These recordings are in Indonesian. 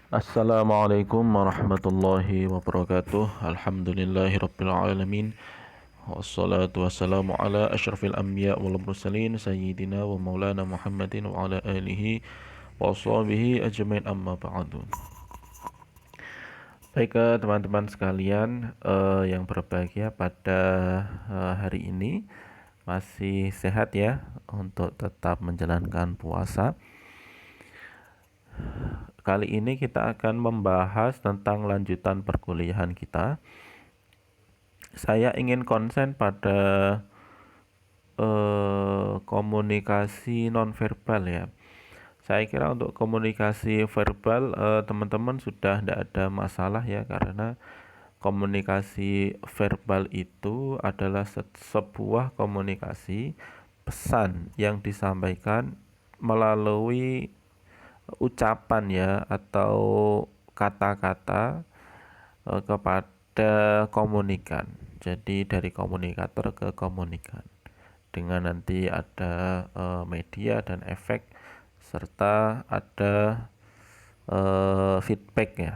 Assalamualaikum warahmatullahi wabarakatuh. Alhamdulillahirabbil alamin. Wassalatu wassalamu ala asyrafil anbiya wal mursalin sayyidina wa maulana Muhammadin wa ala alihi wa sahbihi ajmain amma ba'du. Baik teman-teman sekalian yang berbahagia pada hari ini masih sehat ya untuk tetap menjalankan puasa. Kali ini kita akan membahas tentang lanjutan perkuliahan kita. Saya ingin konsen pada komunikasi nonverbal ya. Saya kira untuk komunikasi verbal teman-teman sudah tidak ada masalah ya, karena komunikasi verbal itu adalah sebuah komunikasi pesan yang disampaikan melalui ucapan ya atau kata-kata kepada komunikan. Jadi dari komunikator ke komunikan, dengan nanti ada media dan efek serta ada feedback ya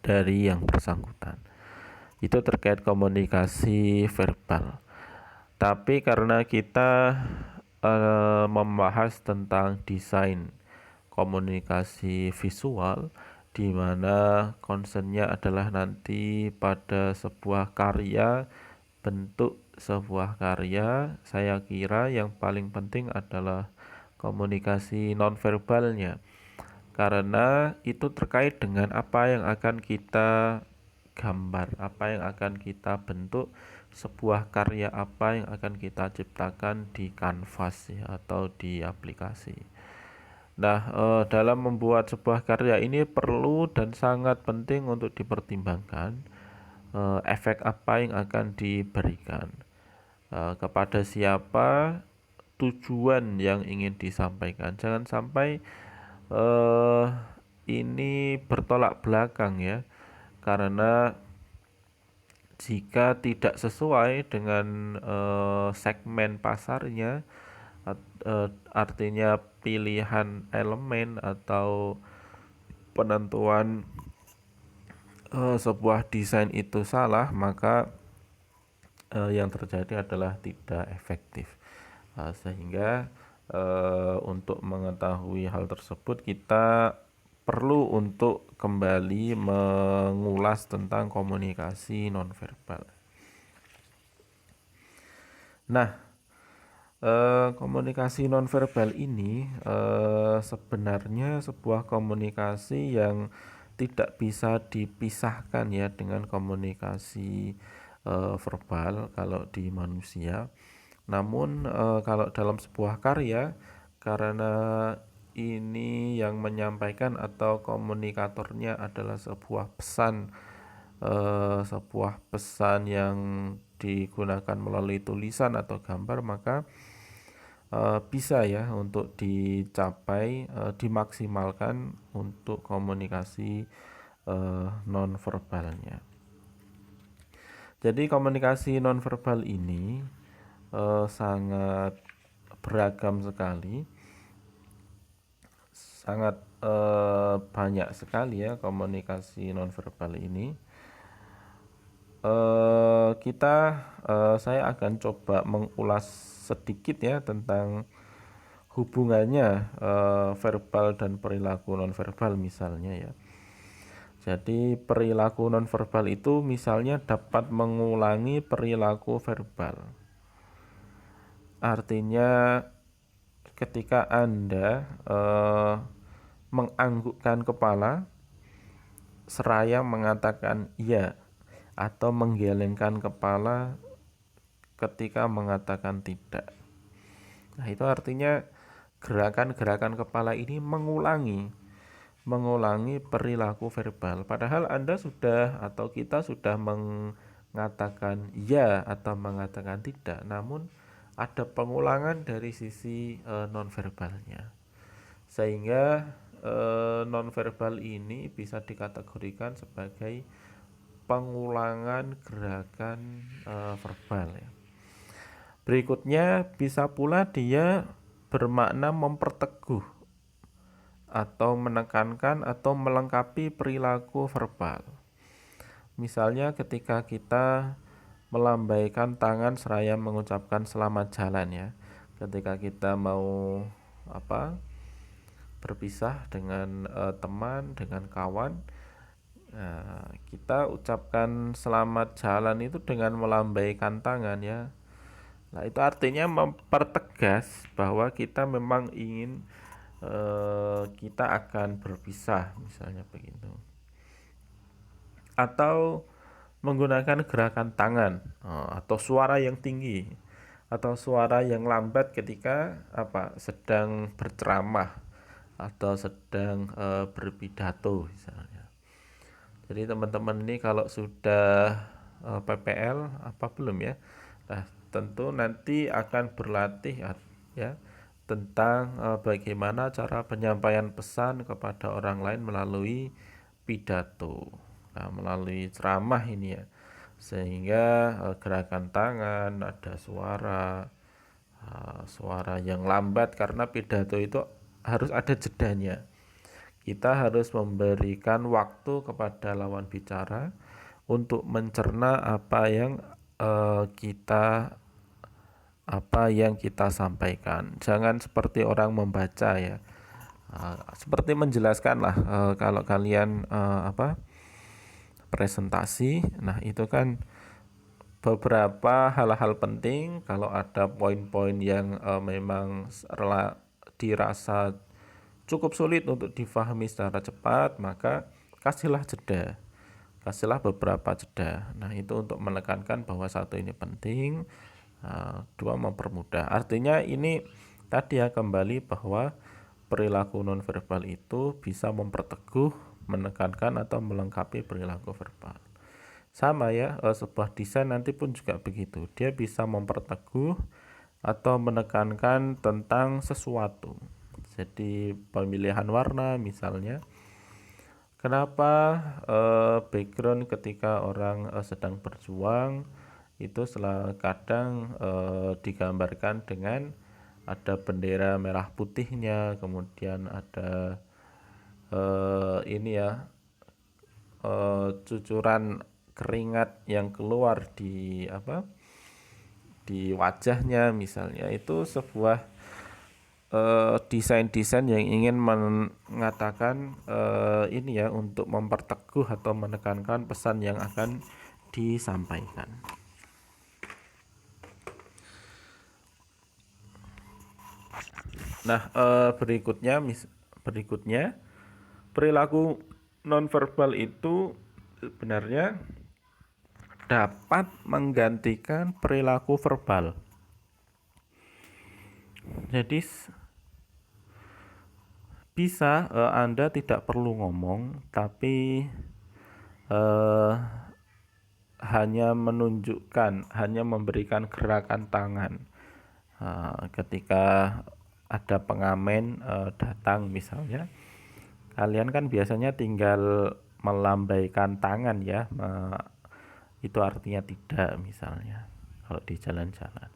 dari yang bersangkutan. Itu terkait komunikasi verbal. Tapi karena kita membahas tentang desain komunikasi visual, di mana concernnya adalah nanti pada sebuah karya, bentuk sebuah karya, saya kira yang paling penting adalah komunikasi nonverbalnya, karena itu terkait dengan apa yang akan kita gambar, apa yang akan kita bentuk, sebuah karya apa yang akan kita ciptakan di kanvas ya, atau di aplikasi. Nah, dalam membuat sebuah karya ini perlu dan sangat penting untuk dipertimbangkan efek apa yang akan diberikan, kepada siapa, tujuan yang ingin disampaikan. Jangan sampai ini bertolak belakang ya, karena jika tidak sesuai dengan segmen pasarnya, artinya pilihan elemen atau penentuan sebuah desain itu salah, maka yang terjadi adalah tidak efektif. Sehingga untuk mengetahui hal tersebut kita perlu untuk kembali mengulas tentang komunikasi nonverbal. Nah, komunikasi nonverbal ini sebenarnya sebuah komunikasi yang tidak bisa dipisahkan ya dengan komunikasi verbal kalau di manusia. Namun kalau dalam sebuah karya, karena ini yang menyampaikan atau komunikatornya adalah sebuah pesan yang digunakan melalui tulisan atau gambar, maka bisa ya untuk dicapai, dimaksimalkan untuk komunikasi nonverbalnya. Jadi komunikasi nonverbal ini sangat beragam sekali, sangat banyak sekali ya komunikasi nonverbal ini. Saya akan coba mengulas sedikit ya tentang hubungannya verbal dan perilaku nonverbal misalnya ya. Jadi perilaku nonverbal itu misalnya dapat mengulangi perilaku verbal. Artinya ketika Anda menganggukkan kepala seraya mengatakan iya, atau menggelengkan kepala ketika mengatakan tidak. Nah, itu artinya gerakan-gerakan kepala ini mengulangi perilaku verbal. Padahal Anda sudah atau kita sudah mengatakan ya atau mengatakan tidak, namun ada pengulangan dari sisi nonverbalnya. Sehingga nonverbal ini bisa dikategorikan sebagai pengulangan gerakan verbal ya. Berikutnya bisa pula dia bermakna memperteguh atau menekankan atau melengkapi perilaku verbal. Misalnya ketika kita melambaikan tangan seraya mengucapkan selamat jalan ya. Ketika kita mau berpisah dengan teman, dengan kawan, kita ucapkan selamat jalan itu dengan melambaikan tangan ya. Nah, itu artinya mempertegas bahwa kita memang ingin kita akan berpisah, misalnya begitu. Atau menggunakan gerakan tangan atau suara yang tinggi atau suara yang lambat ketika sedang berceramah atau sedang berpidato misalnya. Jadi teman-teman ini kalau sudah PPL belum ya? Nah, tentu nanti akan berlatih ya tentang bagaimana cara penyampaian pesan kepada orang lain melalui pidato. Nah, melalui ceramah ini ya. Sehingga gerakan tangan, ada suara yang lambat karena pidato itu harus ada jedanya. Kita harus memberikan waktu kepada lawan bicara untuk mencerna apa yang kita sampaikan. Jangan seperti orang membaca ya. Seperti menjelaskan lah kalau kalian presentasi, nah itu kan beberapa hal-hal penting. Kalau ada poin-poin yang memang dirasa cukup sulit untuk difahami secara cepat, maka kasihlah beberapa jeda. Nah, itu untuk menekankan bahwa satu ini penting, dua mempermudah. Artinya ini tadi ya, kembali bahwa perilaku nonverbal itu bisa memperteguh, menekankan atau melengkapi perilaku verbal. Sama ya, sebuah desain nanti pun juga begitu. Dia bisa memperteguh atau menekankan tentang sesuatu. Jadi pemilihan warna misalnya, kenapa background ketika orang sedang berjuang itu kadang digambarkan dengan ada bendera merah putihnya, kemudian ada cucuran keringat yang keluar di wajahnya misalnya. Itu sebuah desain-desain yang ingin mengatakan untuk memperteguh atau menekankan pesan yang akan disampaikan. Nah, berikutnya perilaku nonverbal itu sebenarnya dapat menggantikan perilaku verbal. Jadi bisa Anda tidak perlu ngomong, tapi hanya menunjukkan, hanya memberikan gerakan tangan ketika ada pengamen datang misalnya. Kalian kan biasanya tinggal melambaikan tangan ya, itu artinya tidak misalnya kalau di jalan-jalan.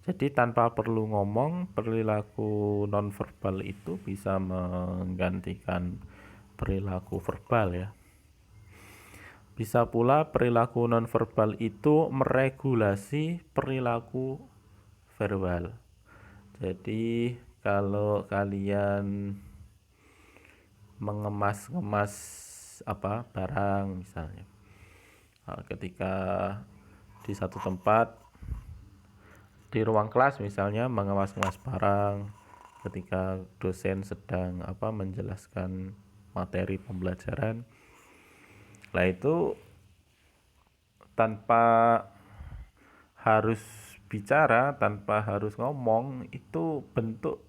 Jadi tanpa perlu ngomong, perilaku nonverbal itu bisa menggantikan perilaku verbal ya. Bisa pula perilaku nonverbal itu meregulasi perilaku verbal. Jadi kalau kalian mengemas-ngemas barang misalnya, ketika di satu tempat di ruang kelas misalnya mengemas-ngemas barang, ketika dosen sedang menjelaskan materi pembelajaran, lah itu tanpa harus bicara, tanpa harus ngomong, itu bentuk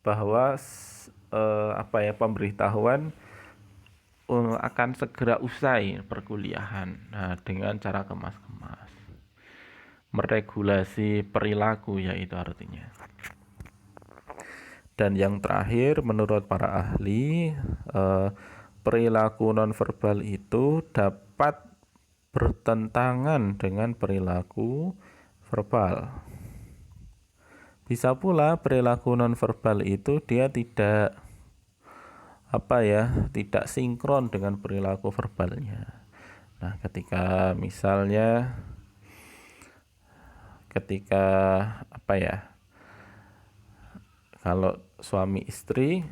bahwa pemberitahuan akan segera usai perkuliahan. Nah, dengan cara kemas-kemas, meregulasi perilaku ya, itu artinya. Dan yang terakhir, menurut para ahli, perilaku nonverbal itu dapat bertentangan dengan perilaku verbal. Bisa pula perilaku nonverbal itu dia tidak apa ya, tidak sinkron dengan perilaku verbalnya. Nah, ketika apa ya, kalau suami istri,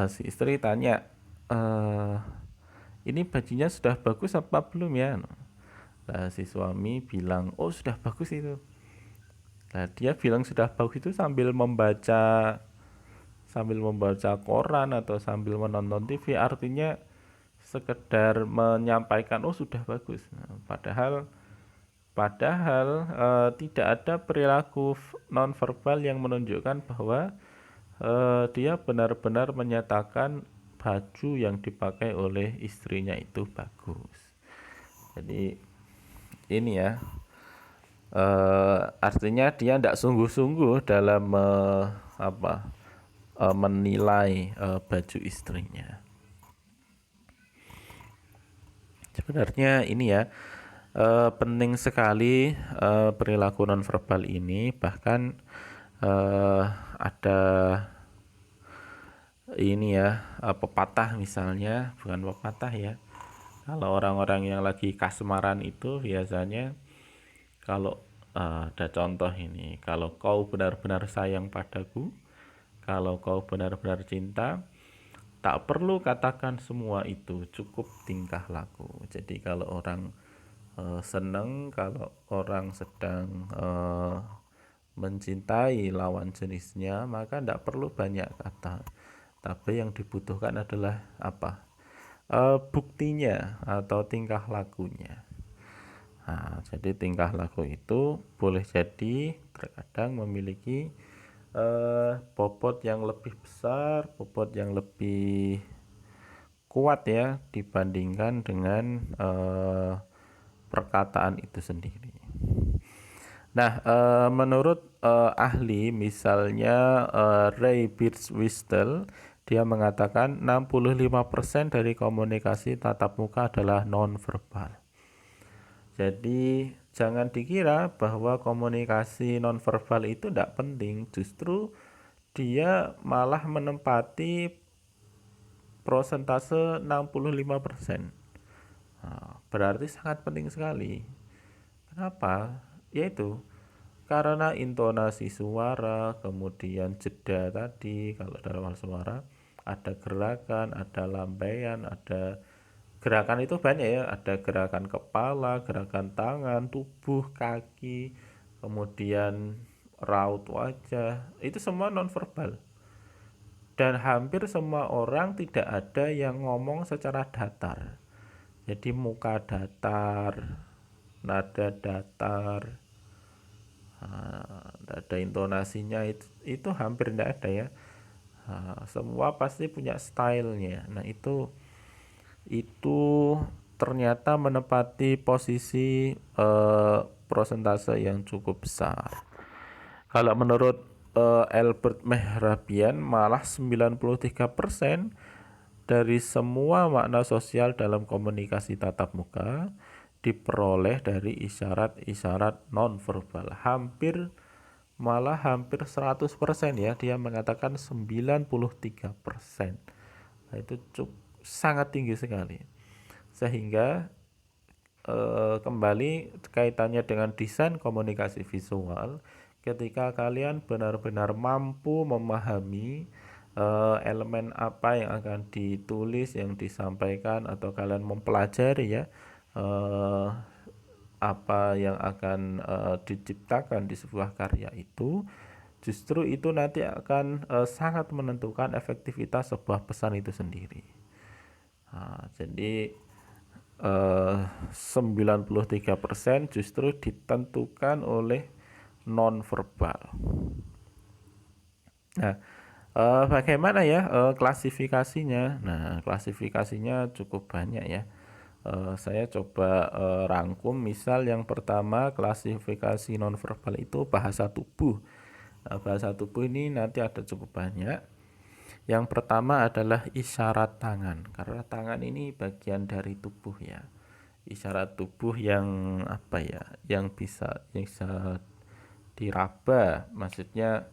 si istri tanya, eh, ini bajunya sudah bagus apa belum ya? Nah, si suami bilang, oh sudah bagus itu. Nah, dia bilang sudah bagus itu sambil membaca koran atau sambil menonton TV, artinya sekedar menyampaikan oh sudah bagus. Nah, padahal tidak ada perilaku nonverbal yang menunjukkan bahwa dia benar-benar menyatakan baju yang dipakai oleh istrinya itu bagus. Jadi ini ya, artinya dia tidak sungguh-sungguh dalam menilai baju istrinya. Sebenarnya ini ya, penting sekali perilaku nonverbal ini. Bahkan ada ini ya, pepatah misalnya, bukan pepatah ya, kalau orang-orang yang lagi kasmaran itu biasanya, kalau ada contoh ini, kalau kau benar-benar sayang padaku, kalau kau benar-benar cinta, tak perlu katakan semua itu, cukup tingkah laku. Jadi kalau orang senang, kalau orang sedang mencintai lawan jenisnya, maka tidak perlu banyak kata. Tapi yang dibutuhkan adalah apa? Buktinya atau tingkah lakunya. Nah, jadi tingkah laku itu boleh jadi terkadang memiliki bobot yang lebih besar, bobot yang lebih kuat ya dibandingkan dengan perkataan itu sendiri. Nah, menurut ahli misalnya Ray Birdwistle, dia mengatakan 65% dari komunikasi tatap muka adalah nonverbal. Jadi jangan dikira bahwa komunikasi nonverbal itu tidak penting, justru dia malah menempati prosentase 65%. Nah, berarti sangat penting sekali. Kenapa? Yaitu karena intonasi suara, kemudian jeda tadi, kalau dalam hal suara, ada gerakan, ada lambaian, ada gerakan itu banyak ya, ada gerakan kepala, gerakan tangan, tubuh, kaki, kemudian raut wajah, itu semua nonverbal. Dan hampir semua orang tidak ada yang ngomong secara datar. Jadi muka datar, nada datar, ada intonasinya, itu hampir tidak ada ya. Semua pasti punya stylenya. Nah itu ternyata menempati posisi prosentase yang cukup besar. Kalau menurut Albert Mehrabian, malah 93% dari semua makna sosial dalam komunikasi tatap muka diperoleh dari isyarat-isyarat nonverbal. Hampir 100% ya, dia mengatakan 93%. Nah, itu sangat tinggi sekali. Sehingga kembali kaitannya dengan desain komunikasi visual, ketika kalian benar-benar mampu memahami elemen apa yang akan ditulis, yang disampaikan, atau kalian mempelajari ya apa yang akan diciptakan di sebuah karya itu, justru itu nanti akan sangat menentukan efektivitas sebuah pesan itu sendiri. Nah, jadi 93% justru ditentukan oleh nonverbal. Nah, bagaimana ya klasifikasinya? Nah, klasifikasinya cukup banyak ya. Saya coba rangkum. Misal yang pertama, klasifikasi nonverbal itu bahasa tubuh. Nah, bahasa tubuh ini nanti ada cukup banyak. Yang pertama adalah isyarat tangan, karena tangan ini bagian dari tubuh ya. Isyarat tubuh yang apa ya? Yang bisa diraba, maksudnya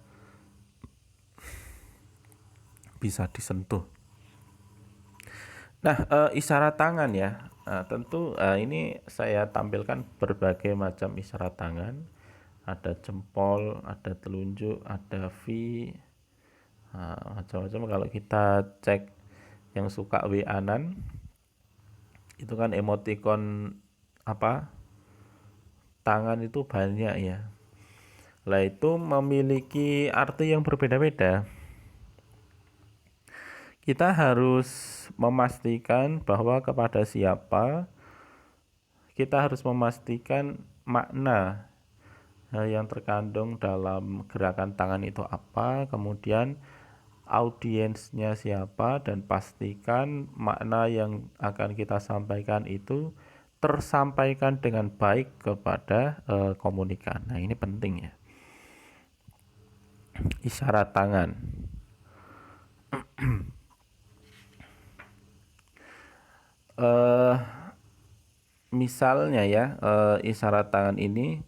bisa disentuh. Nah, isyarat tangan ya. Nah, tentu ini saya tampilkan berbagai macam isyarat tangan. Ada jempol, ada telunjuk, ada V, macam-macam. Kalau kita cek yang suka WA-an, itu kan emoticon apa tangan itu banyak ya. Lah itu memiliki arti yang berbeda-beda. Kita harus memastikan bahwa kepada siapa, kita harus memastikan makna yang terkandung dalam gerakan tangan itu apa, kemudian audiensnya siapa, dan pastikan makna yang akan kita sampaikan itu tersampaikan dengan baik kepada komunikan. Nah, ini penting ya. Isyarat tangan. Misalnya ya, isyarat tangan ini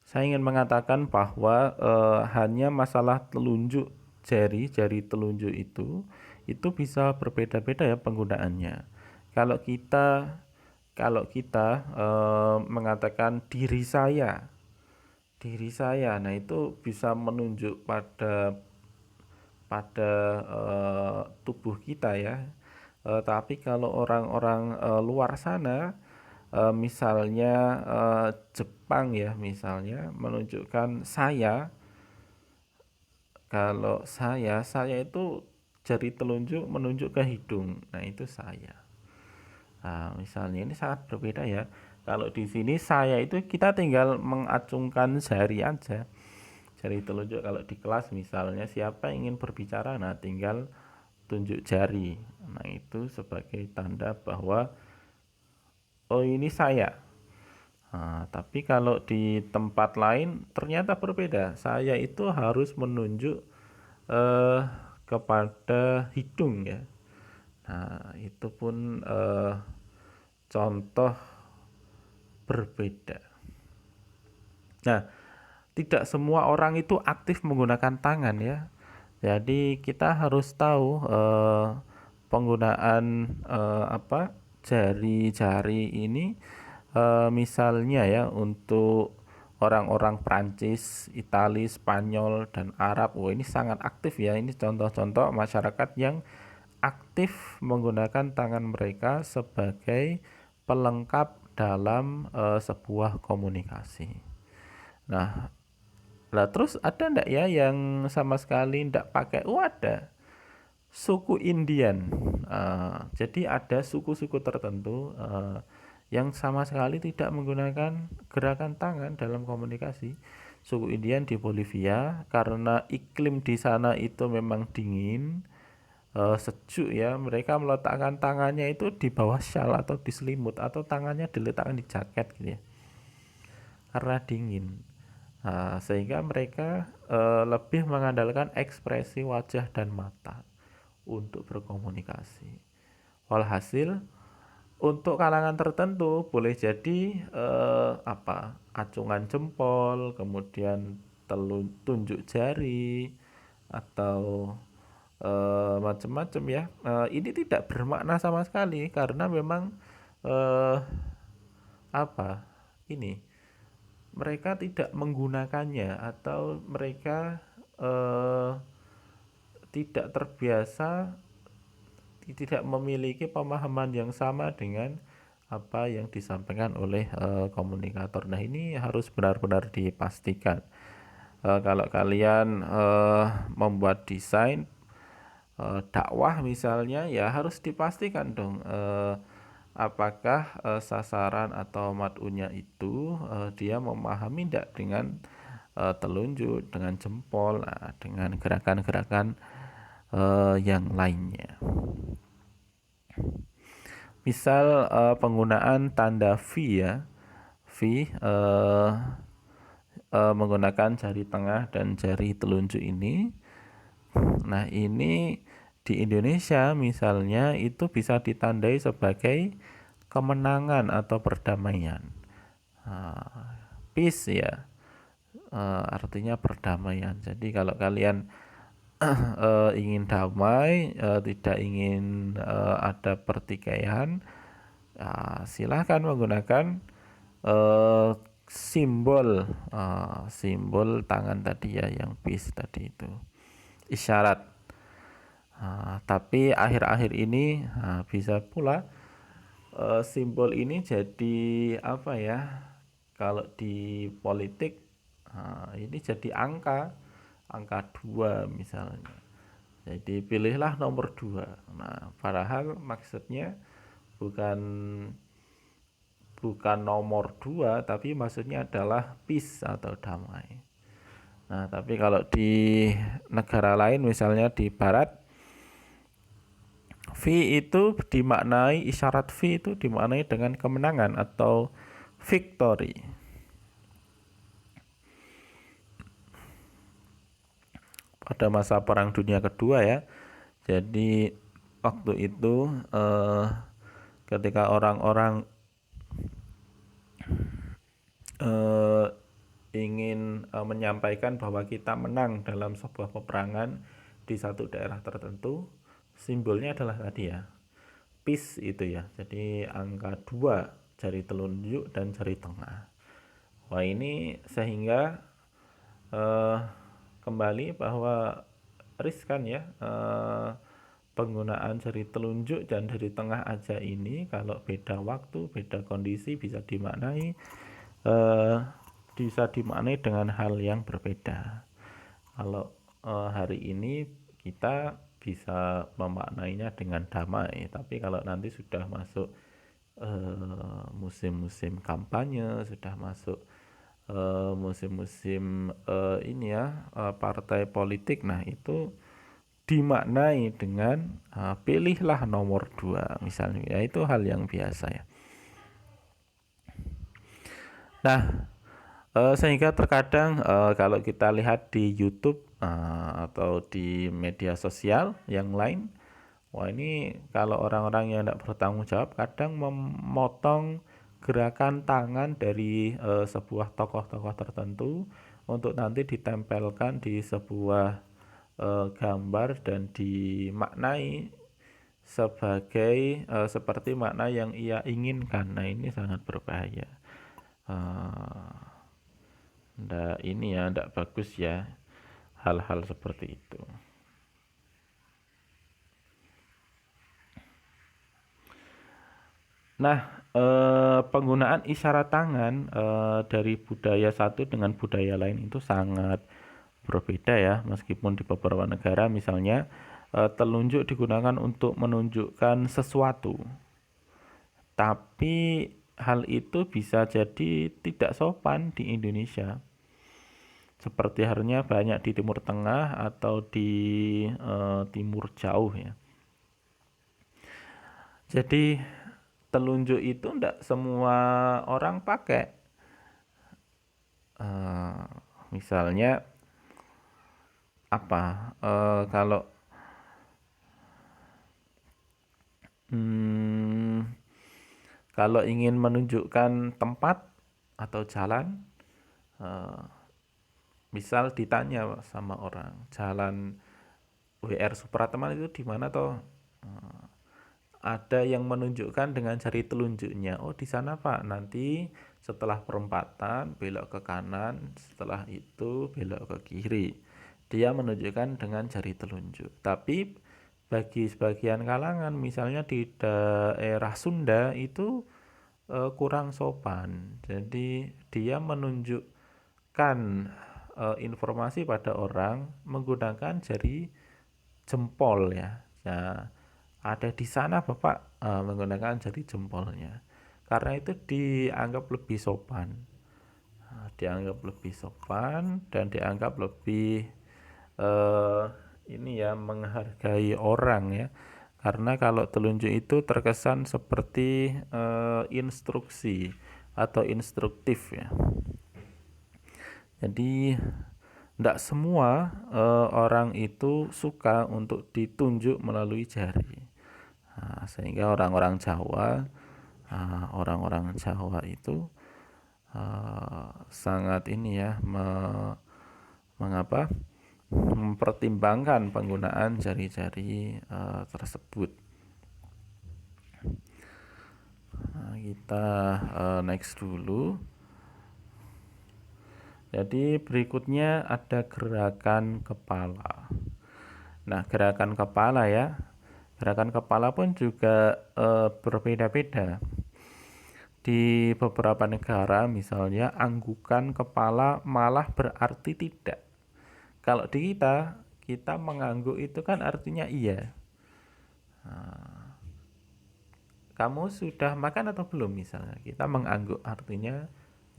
saya ingin mengatakan bahwa hanya masalah telunjuk jari telunjuk itu bisa berbeda-beda ya penggunaannya. Kalau kita mengatakan diri saya, nah itu bisa menunjuk pada tubuh kita ya. Tapi kalau orang-orang luar sana, misalnya Jepang ya, misalnya menunjukkan saya. Kalau saya itu jari telunjuk menunjuk ke hidung. Nah, itu saya. Nah, misalnya ini sangat berbeda ya. Kalau di sini saya itu kita tinggal mengacungkan jari aja. Jari telunjuk kalau di kelas misalnya siapa yang ingin berbicara, nah tinggal tunjuk jari. Nah, itu sebagai tanda bahwa oh ini saya. Nah, tapi kalau di tempat lain ternyata berbeda. Saya itu harus menunjuk eh, kepada hidung ya. Nah, itu pun contoh berbeda. Nah, tidak semua orang itu aktif menggunakan tangan ya. Jadi kita harus tahu penggunaan jari-jari ini, misalnya ya untuk orang-orang Prancis, Itali, Spanyol dan Arab. Oh, ini sangat aktif ya. Ini contoh-contoh masyarakat yang aktif menggunakan tangan mereka sebagai pelengkap dalam sebuah komunikasi. Nah, lah terus ada ndak ya yang sama sekali ndak pakai? Oh, ada. Suku Indian. Jadi ada suku-suku tertentu yang sama sekali tidak menggunakan gerakan tangan dalam komunikasi. Suku Indian di Bolivia, karena iklim di sana itu memang dingin, sejuk ya, mereka meletakkan tangannya itu di bawah syal atau di selimut, atau tangannya diletakkan di jaket gitu ya, karena dingin. Sehingga mereka lebih mengandalkan ekspresi wajah dan mata untuk berkomunikasi. Walhasil untuk kalangan tertentu boleh jadi acungan jempol, kemudian tunjuk jari, atau macam-macam ya. Ini tidak bermakna sama sekali karena memang eh, apa ini mereka tidak menggunakannya, atau mereka eh, tidak terbiasa, tidak memiliki pemahaman yang sama dengan apa yang disampaikan oleh komunikator. Nah, ini harus benar-benar dipastikan. Kalau kalian membuat desain dakwah misalnya, ya harus dipastikan dong apakah sasaran atau mad'unya itu dia memahami tidak dengan telunjuk, dengan jempol, dengan gerakan-gerakan yang lainnya. Misal penggunaan tanda V ya, V menggunakan jari tengah dan jari telunjuk ini. Nah, ini di Indonesia misalnya itu bisa ditandai sebagai kemenangan atau perdamaian. Peace ya. artinya perdamaian. Jadi kalau kalian ingin damai, tidak ingin ada pertikaian, ya, silahkan menggunakan simbol simbol tangan tadi ya, yang peace tadi itu, isyarat. Tapi akhir-akhir ini bisa pula simbol ini jadi apa ya? Kalau di politik ini jadi angka 2 misalnya. Jadi pilihlah nomor 2. Nah, padahal maksudnya bukan bukan nomor 2, tapi maksudnya adalah peace atau damai. Nah, tapi kalau di negara lain misalnya di barat, V itu dimaknai, isyarat V itu dimaknai dengan kemenangan atau victory. Pada masa Perang Dunia Kedua ya. Jadi waktu itu ketika orang-orang ingin menyampaikan bahwa kita menang dalam sebuah peperangan di satu daerah tertentu, simbolnya adalah tadi ya, peace itu ya. Jadi angka 2, jari telunjuk dan jari tengah. Wah, ini sehingga kembali bahwa riskan ya, penggunaan jari telunjuk dan jari tengah aja ini kalau beda waktu, beda kondisi bisa dimaknai dengan hal yang berbeda. Kalau hari ini kita bisa memaknainya dengan damai, tapi kalau nanti sudah masuk musim-musim kampanye, sudah masuk musim-musim ini ya, partai politik, nah itu dimaknai dengan pilihlah nomor 2 misalnya ya, itu hal yang biasa ya. Nah, sehingga terkadang kalau kita lihat di YouTube atau di media sosial yang lain, wah ini kalau orang-orang yang tidak bertanggung jawab kadang memotong gerakan tangan dari sebuah tokoh-tokoh tertentu untuk nanti ditempelkan di sebuah gambar dan dimaknai sebagai seperti makna yang ia inginkan. Nah, ini sangat berbahaya. Ndak bagus ya hal-hal seperti itu. Nah, penggunaan isyarat tangan dari budaya satu dengan budaya lain itu sangat berbeda ya, meskipun di beberapa negara misalnya telunjuk digunakan untuk menunjukkan sesuatu, tapi hal itu bisa jadi tidak sopan di Indonesia, seperti halnya banyak di Timur Tengah atau di Timur Jauh ya. Jadi telunjuk itu tidak semua orang pakai. Misalnya apa? Kalau kalau ingin menunjukkan tempat atau jalan, misal ditanya sama orang, jalan WR Supratman itu di mana toh? Ada yang menunjukkan dengan jari telunjuknya, oh di sana Pak, nanti setelah perempatan belok ke kanan, setelah itu belok ke kiri. Dia menunjukkan dengan jari telunjuk. Tapi bagi sebagian kalangan, misalnya di daerah Sunda itu kurang sopan. Jadi dia menunjukkan informasi pada orang menggunakan jari jempol ya. Nah, ada di sana Bapak menggunakan jari jempolnya. Karena itu dianggap lebih sopan. Dianggap lebih sopan dan dianggap lebih ini ya, menghargai orang ya. Karena kalau telunjuk itu terkesan seperti instruksi atau instruktif ya. Jadi tidak semua orang itu suka untuk ditunjuk melalui jari. Sehingga orang-orang Jawa itu sangat ini ya mengapa mempertimbangkan penggunaan jari-jari tersebut. Nah, kita next dulu. Jadi berikutnya ada gerakan kepala. Nah, gerakan kepala ya, gerakan kepala pun juga berbeda-beda. Di beberapa negara misalnya anggukan kepala malah berarti tidak. Kalau di kita mengangguk itu kan artinya iya. Kamu sudah makan atau belum misalnya? Kita mengangguk artinya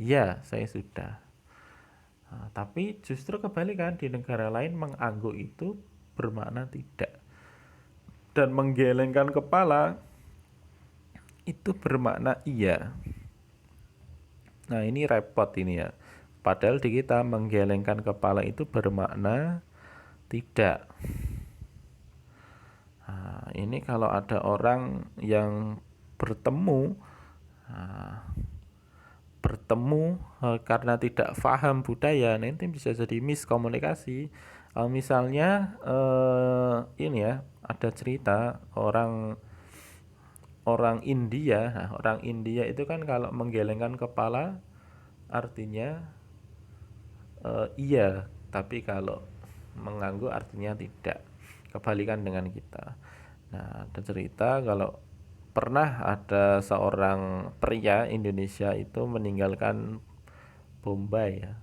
ya, saya sudah. Tapi justru kebalikan, di negara lain mengangguk itu bermakna tidak. Dan menggelengkan kepala itu bermakna iya. Nah, ini repot ini ya. Padahal di kita menggelengkan kepala itu bermakna tidak. Nah, ini kalau ada orang yang bertemu karena tidak paham budaya, nanti bisa jadi miskomunikasi. Misalnya ini ya, ada cerita orang India. Nah, orang India itu kan kalau menggelengkan kepala artinya iya, tapi kalau mengangguk artinya tidak. Kebalikan dengan kita. Nah, ada cerita kalau pernah ada seorang pria Indonesia itu meninggalkan Bombay ya,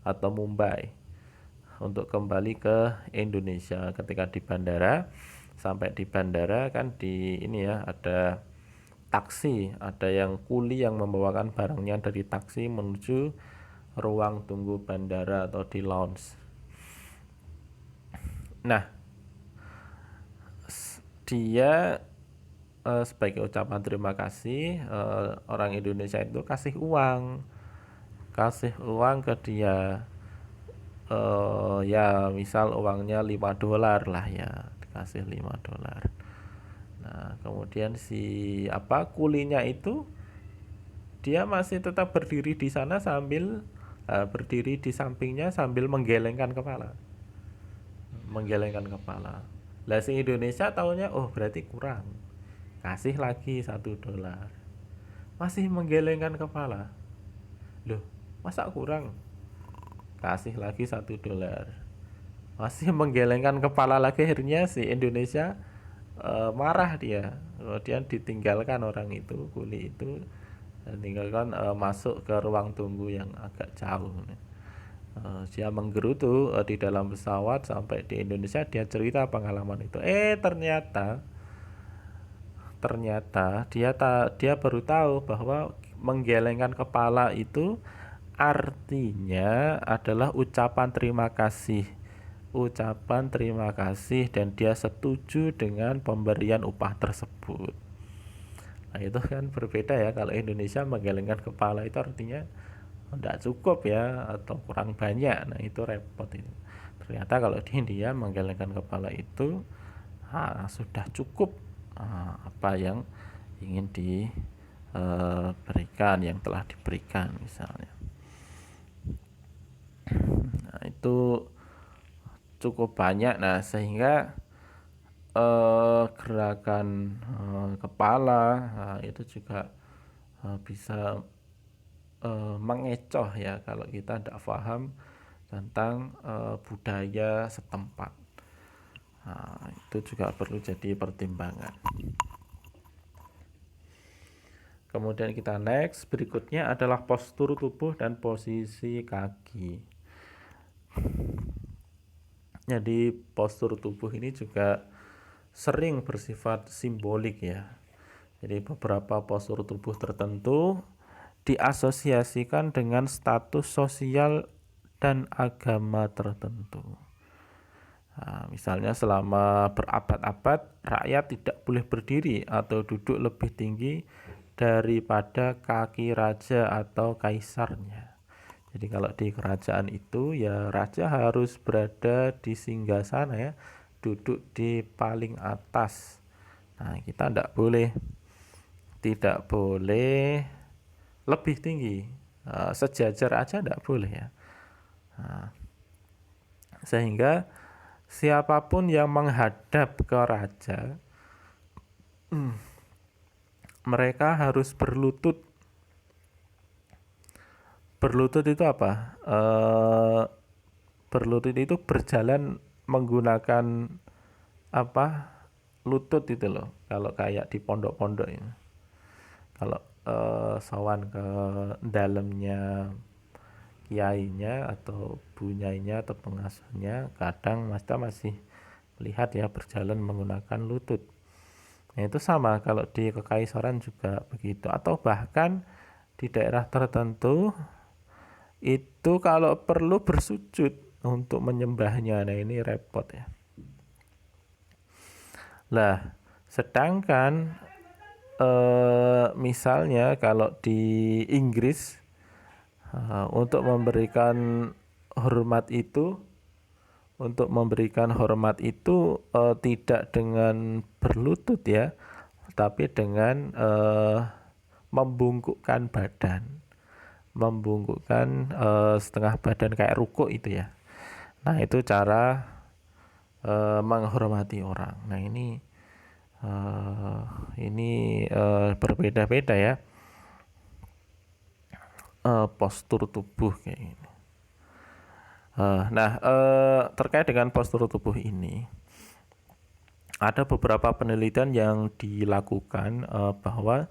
atau Mumbai untuk kembali ke Indonesia. Ketika di bandara, sampai di bandara kan di ini ya, ada taksi, ada yang kuli yang membawakan barangnya dari taksi menuju ruang tunggu bandara atau di lounge. Nah, dia sebagai ucapan terima kasih, orang Indonesia itu kasih uang ke dia. Ya misal uangnya $5 lah ya, dikasih $5. Nah, kemudian si kulinya itu dia masih tetap berdiri di sana sambil berdiri di sampingnya sambil menggelengkan kepala. Lah si Indonesia taunya oh berarti kurang, kasih lagi $1, masih menggelengkan kepala. Loh, masa kurang? Kasih lagi $1, masih menggelengkan kepala lagi. Akhirnya si Indonesia marah dia, kemudian ditinggalkan orang itu, kuli itu tinggalkan masuk ke ruang tunggu yang agak jauh. Dia menggerutu di dalam pesawat sampai di Indonesia. Dia cerita pengalaman itu. Ternyata dia baru tahu bahwa menggelengkan kepala itu artinya adalah ucapan terima kasih. Dan dia setuju dengan pemberian upah tersebut. Nah, itu kan berbeda ya. Kalau Indonesia menggelengkan kepala itu artinya tidak cukup ya, atau kurang banyak. Nah, itu repot itu. Ternyata kalau di India menggelengkan kepala itu sudah cukup apa yang ingin diberikan, yang telah diberikan misalnya. Nah, itu cukup banyak. Nah, sehingga gerakan kepala itu juga bisa mengecoh ya kalau kita tidak paham tentang budaya setempat. Nah, itu juga perlu jadi pertimbangan. Kemudian kita next, berikutnya adalah postur tubuh dan posisi kaki. Jadi postur tubuh ini juga sering bersifat simbolik ya. Jadi beberapa postur tubuh tertentu diasosiasikan dengan status sosial dan agama tertentu. Nah, misalnya selama berabad-abad rakyat tidak boleh berdiri atau duduk lebih tinggi daripada kaki raja atau kaisarnya. Jadi kalau di kerajaan itu ya raja harus berada di singgasana ya, duduk di paling atas. Nah, kita tidak boleh lebih tinggi. sejajar aja tidak boleh ya. Sehingga siapapun yang menghadap ke raja, mereka harus berlutut. Berlutut itu apa? Berlutut itu berjalan menggunakan apa? Lutut itu loh. Kalau kayak di pondok-pondok ini. Kalau sowan ke dalamnya kiainya atau bunyainya atau pengasuhnya, kadang masih lihat ya berjalan menggunakan lutut. Nah, itu sama kalau di kekaisaran juga begitu, atau bahkan di daerah tertentu itu kalau perlu bersujud untuk menyembahnya. Nah, ini repot ya. Lah, sedangkan misalnya kalau di Inggris untuk memberikan hormat itu tidak dengan berlutut ya, tapi dengan membungkukkan badan, setengah badan kayak rukuk itu ya. Nah, itu cara menghormati orang. Nah, ini berbeda-beda ya, postur tubuh kayak gini. Nah, terkait dengan postur tubuh ini, ada beberapa penelitian yang dilakukan bahwa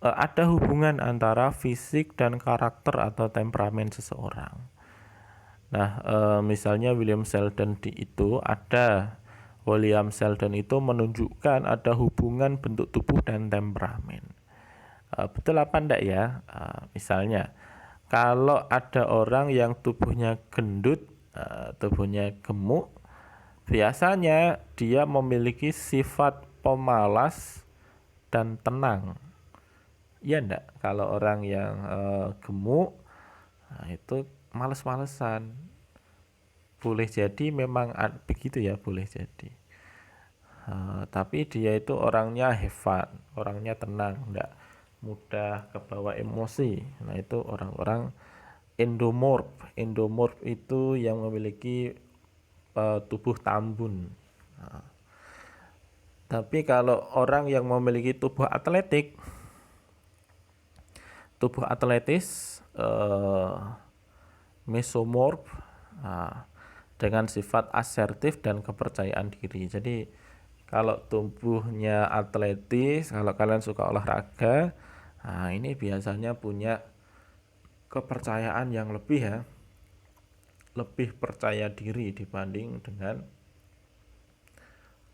ada hubungan antara fisik dan karakter atau temperamen seseorang. Nah, misalnya William Sheldon itu menunjukkan ada hubungan bentuk tubuh dan temperamen. Betul apa enggak ya? Misalnya, kalau ada orang yang tubuhnya gendut, tubuhnya gemuk, biasanya dia memiliki sifat pemalas dan tenang. Iya enggak? Kalau orang yang gemuk, itu males-malesan. Boleh jadi memang begitu ya, boleh jadi. Tapi dia itu orangnya hebat, orangnya tenang, enggak mudah kebawa emosi. Nah, itu orang-orang endomorf. Endomorf itu yang memiliki tubuh tambun. Tapi kalau orang yang memiliki tubuh atletis, mesomorf, dengan sifat asertif dan kepercayaan diri. Jadi kalau tubuhnya atletis, kalau kalian suka olahraga, ini biasanya punya kepercayaan yang lebih ya, lebih percaya diri dibanding dengan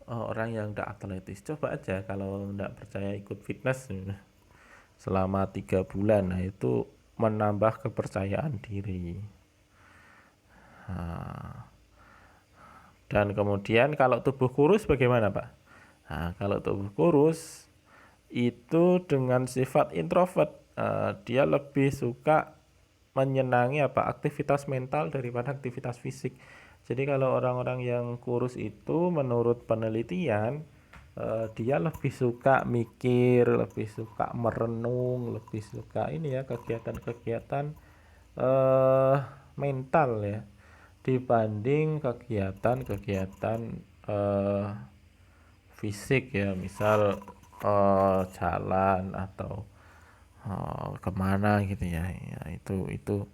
orang yang tidak atletis. Coba aja kalau tidak percaya ikut fitness selama 3 bulan, nah itu menambah kepercayaan diri. Dan kemudian kalau tubuh kurus bagaimana Pak? Nah, kalau tubuh kurus itu dengan sifat introvert, dia lebih suka menyenangi aktivitas mental daripada aktivitas fisik. Jadi kalau orang-orang yang kurus itu menurut penelitian, dia lebih suka mikir, lebih suka merenung, lebih suka kegiatan-kegiatan mental ya, dibanding kegiatan-kegiatan fisik ya, misal jalan atau kemana gitu ya. Ya, itu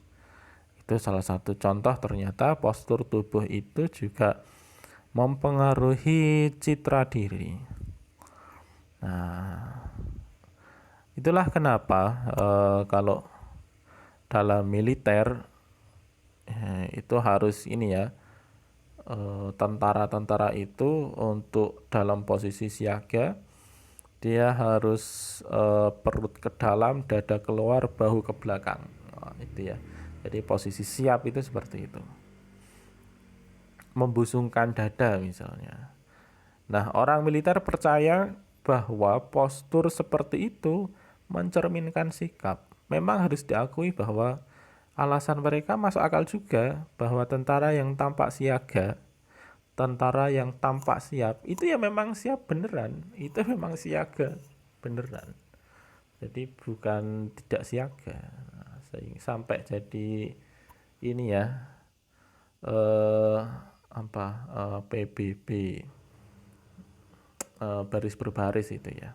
salah satu contoh ternyata postur tubuh itu juga mempengaruhi citra diri. Nah, itulah kenapa kalau dalam militer itu harus tentara-tentara itu untuk dalam posisi siaga, dia harus perut ke dalam, dada keluar, bahu ke belakang. Itu ya. Jadi posisi siap itu seperti itu. Membusungkan dada misalnya. Nah, orang militer percaya bahwa postur seperti itu mencerminkan sikap. Memang harus diakui bahwa alasan mereka masuk akal juga, bahwa tentara yang tampak siaga, tentara yang tampak siap, itu ya memang siap beneran, itu memang siaga beneran. Jadi bukan tidak siaga. Nah, sampai jadi ini ya, eh, apa, PBB, baris berbaris itu ya.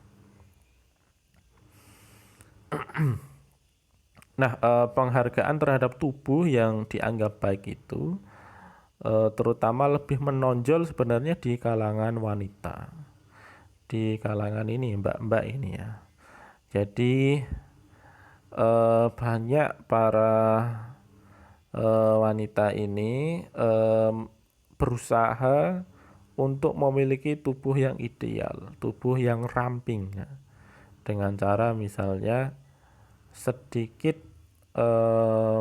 Nah, penghargaan terhadap tubuh yang dianggap baik itu terutama lebih menonjol sebenarnya di kalangan wanita, di kalangan ini mbak-mbak ini ya. Jadi banyak para wanita ini berusaha untuk memiliki tubuh yang ideal, tubuh yang ramping ya. Dengan cara misalnya sedikit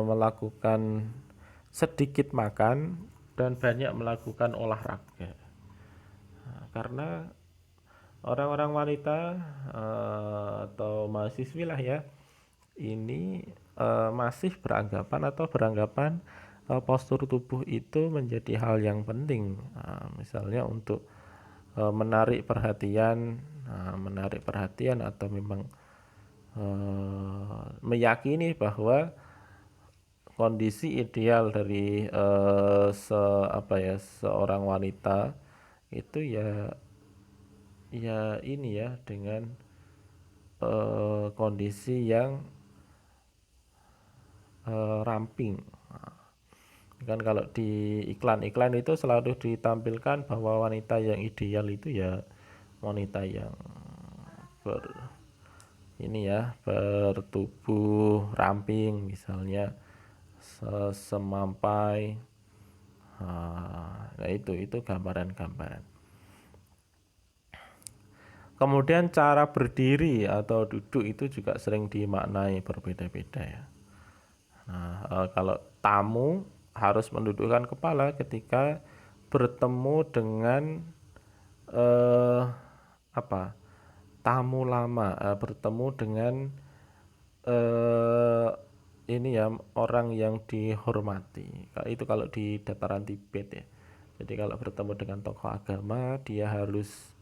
melakukan sedikit makan dan banyak melakukan olahraga. Nah, karena orang-orang wanita atau mahasiswi lah ya, ini masih beranggapan postur tubuh itu menjadi hal yang penting. Misalnya untuk menarik perhatian atau memang meyakini bahwa kondisi ideal dari seorang wanita itu ya ini ya dengan kondisi yang ramping. Kan kalau di iklan-iklan itu selalu ditampilkan bahwa wanita yang ideal itu ya wanita yang ber ini ya bertubuh ramping misalnya semampai. Nah itu gambaran-gambaran. Kemudian cara berdiri atau duduk itu juga sering dimaknai berbeda-beda ya. Nah, kalau tamu harus mendudukkan kepala ketika bertemu dengan eh, apa tamu lama, bertemu dengan eh, ini ya orang yang dihormati. Itu kalau di dataran Tibet ya. Jadi kalau bertemu dengan tokoh agama dia harus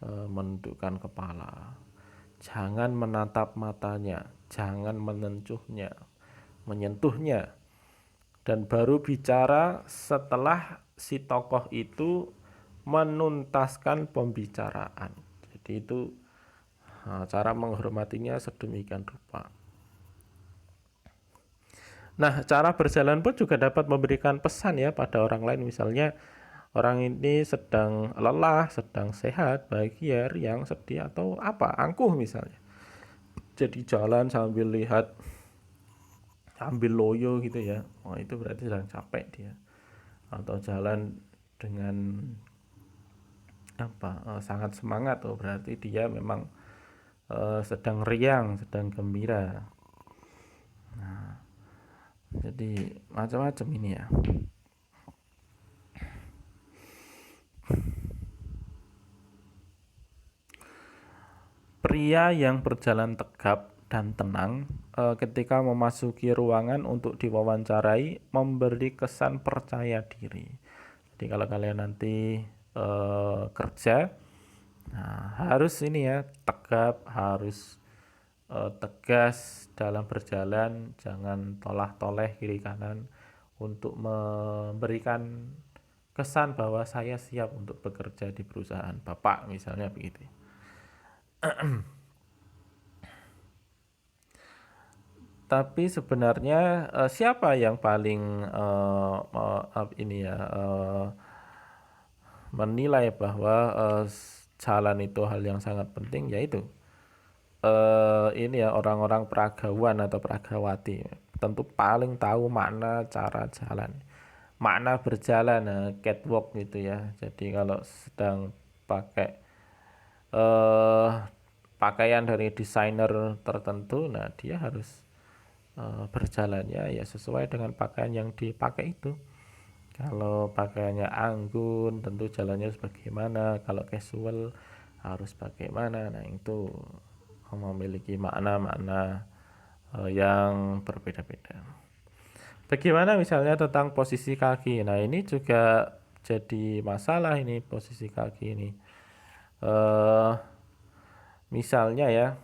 menundukkan kepala. Jangan menatap matanya, jangan menyentuhnya, dan baru bicara setelah si tokoh itu menuntaskan pembicaraan. Jadi itu cara menghormatinya sedemikian rupa. Nah, cara berjalan pun juga dapat memberikan pesan ya pada orang lain. Misalnya orang ini sedang lelah, sedang sehat, bahagia, riang, sedih, atau apa, angkuh misalnya. Jadi jalan sambil lihat, sambil loyo gitu ya. Wah, itu berarti sedang capek dia. Atau jalan dengan sangat semangat, oh berarti dia memang sedang riang, sedang gembira. Nah, jadi macam-macam ini ya. Pria yang berjalan tegap dan tenang ketika memasuki ruangan untuk diwawancarai memberi kesan percaya diri. Jadi kalau kalian nanti kerja, nah, harus ini ya tegap, harus tegas dalam berjalan, jangan tolah-toleh kiri kanan untuk memberikan kesan bahwa saya siap untuk bekerja di perusahaan Bapak misalnya begitu. Tapi sebenarnya siapa yang paling ini ya menilai bahwa jalan itu hal yang sangat penting, yaitu ini ya orang-orang peragawan atau peragawati tentu paling tahu makna cara jalan, makna berjalan, catwalk gitu ya. Jadi kalau sedang pakai eh pakaian dari desainer tertentu, nah dia harus berjalannya ya sesuai dengan pakaian yang dipakai itu. Kalau pakaiannya anggun, tentu jalannya sebagaimana. Kalau casual harus bagaimana. Nah itu memiliki makna-makna yang berbeda-beda. Bagaimana misalnya tentang posisi kaki? Nah ini juga jadi masalah ini posisi kaki ini. Misalnya ya,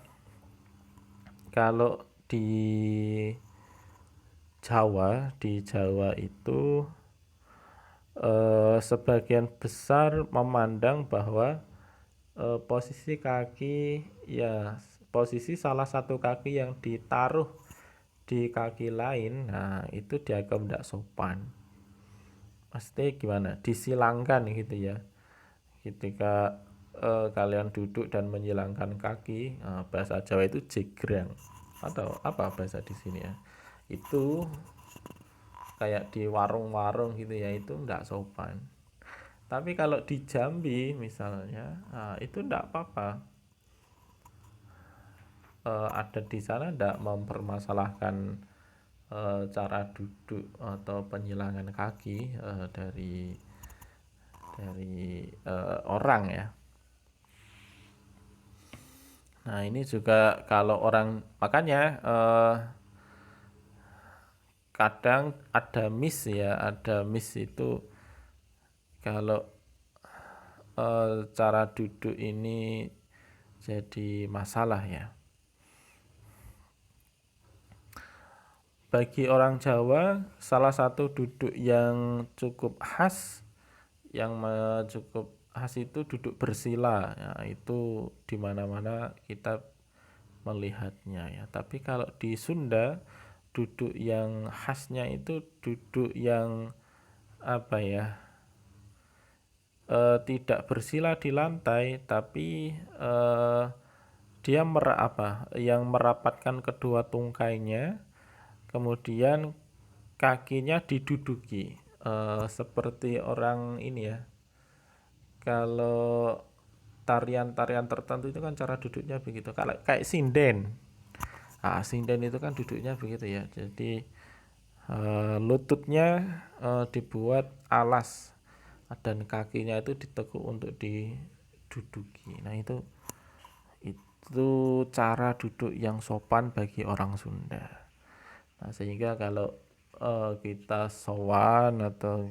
Kalau di Jawa itu sebagian besar memandang bahwa posisi kaki, ya posisi salah satu kaki yang ditaruh di kaki lain, nah itu dianggap tidak sopan. Pasti gimana? Disilangkan gitu ya. Ketika kalian duduk dan menyilangkan kaki, bahasa Jawa itu jegrang atau apa bahasa di sini ya. Itu kayak di warung-warung gitu ya, itu tidak sopan. Tapi kalau di Jambi misalnya, itu tidak apa-apa. Ada di sana tidak mempermasalahkan cara duduk atau penyilangan kaki dari orang ya. Nah ini juga kalau orang, makanya kadang ada miss ya, ada miss itu kalau cara duduk ini jadi masalah ya. Bagi orang Jawa, salah satu duduk yang cukup khas, cukup khas itu duduk bersila. Ya, itu di mana-mana kita melihatnya ya. Tapi kalau di Sunda, duduk yang khasnya itu duduk yang apa ya? Tidak bersila di lantai, tapi dia yang merapatkan kedua tungkainya, kemudian kakinya diduduki, seperti orang ini ya. Kalau tarian-tarian tertentu itu kan cara duduknya begitu. Kalau kayak sinden, sinden itu kan duduknya begitu ya. Jadi lututnya dibuat alas dan kakinya itu ditekuk untuk diduduki. Nah itu cara duduk yang sopan bagi orang Sunda. Nah, sehingga kalau kita sowan atau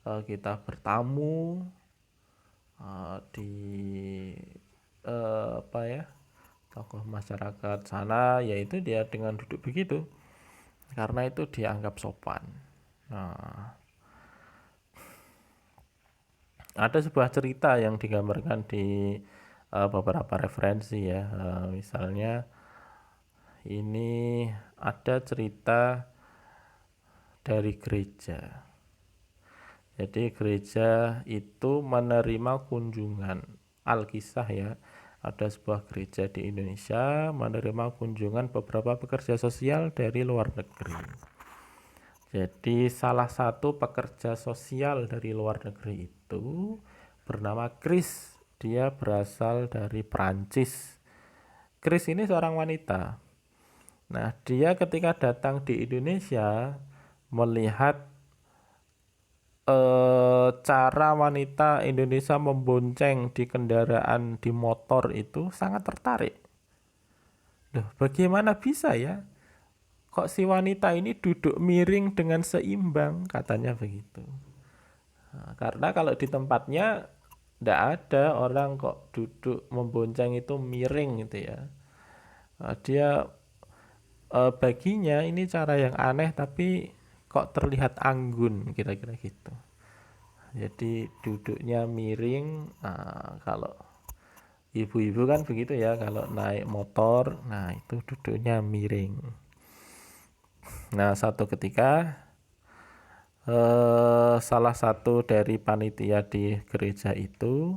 kita bertamu di apa ya, tokoh masyarakat sana, yaitu dia dengan duduk begitu, karena itu dianggap sopan. Nah, ada sebuah cerita yang digambarkan di beberapa referensi ya. Misalnya ini ada cerita dari gereja. Jadi gereja itu menerima kunjungan. Alkisah ya, ada sebuah gereja di Indonesia menerima kunjungan beberapa pekerja sosial dari luar negeri. Jadi salah satu pekerja sosial dari luar negeri itu bernama Chris. Dia berasal dari Prancis. Chris ini seorang wanita. Nah, dia ketika datang di Indonesia melihat cara wanita Indonesia membonceng di kendaraan, di motor itu sangat tertarik. Loh, bagaimana bisa ya? Kok si wanita ini duduk miring dengan seimbang, katanya begitu. Nah, karena kalau di tempatnya tidak ada orang kok duduk membonceng itu miring gitu ya. Nah, dia baginya ini cara yang aneh tapi kok terlihat anggun, kira-kira gitu. Jadi duduknya miring. Nah, kalau ibu-ibu kan begitu ya, kalau naik motor, nah itu duduknya miring. Nah, satu ketika salah satu dari panitia di gereja itu